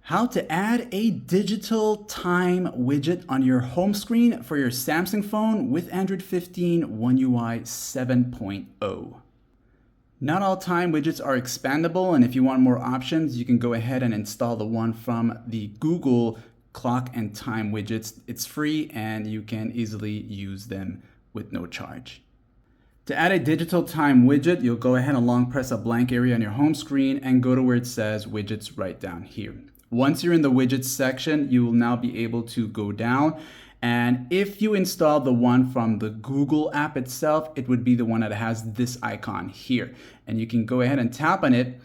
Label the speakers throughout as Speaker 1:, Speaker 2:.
Speaker 1: How to add a digital time widget on your home screen for your Samsung phone with Android 15 One UI 7.0. Not all time widgets are expandable, and if you want more options, you can go ahead and install the one from the Google Clock and Time widgets. It's free and you can easily use them with no charge. To add a digital time widget, you'll go ahead and long press a blank area on your home screen and go to where it says widgets right down here. Once you're in the widgets section, you will now be able to go down. And if you install the one from the Google app itself, it would be the one that has this icon here. And you can go ahead and tap on it.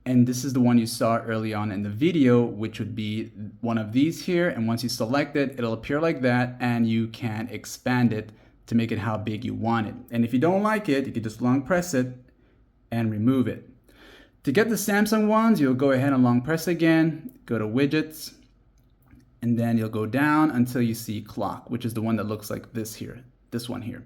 Speaker 1: And this is the one you saw early on in the video, which would be one of these here. And once you select it, it'll appear like that, and you can expand it to make it how big you want it. And if you don't like it, you can just long press it and remove it. To get the Samsung ones, you'll go ahead and long press again, go to widgets, and then you'll go down until you see clock, which is the one that looks like this here, this one here.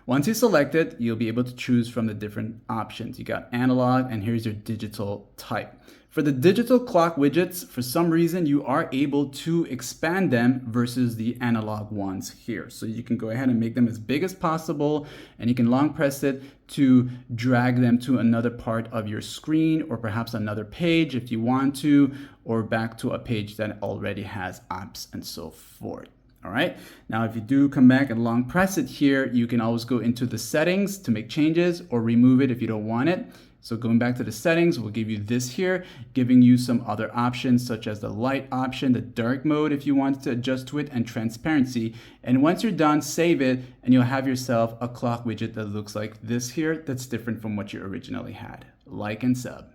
Speaker 1: Once you select it, you'll be able to choose from the different options. You got analog, and here's your digital type. For the digital clock widgets, for some reason, you are able to expand them versus the analog ones here. So you can go ahead and make them as big as possible, and you can long press it to drag them to another part of your screen, or perhaps another page if you want to, or back to a page that already has apps and so forth. All right, now if you do come back and long press it here, you can always go into the settings to make changes or remove it if you don't want it. So going back to the settings, we'll give you this here, giving you some other options such as the light option, the dark mode if you want to adjust to it, and transparency. And once you're done, save it, and you'll have yourself a clock widget that looks like this here that's different from what you originally had. Like and sub.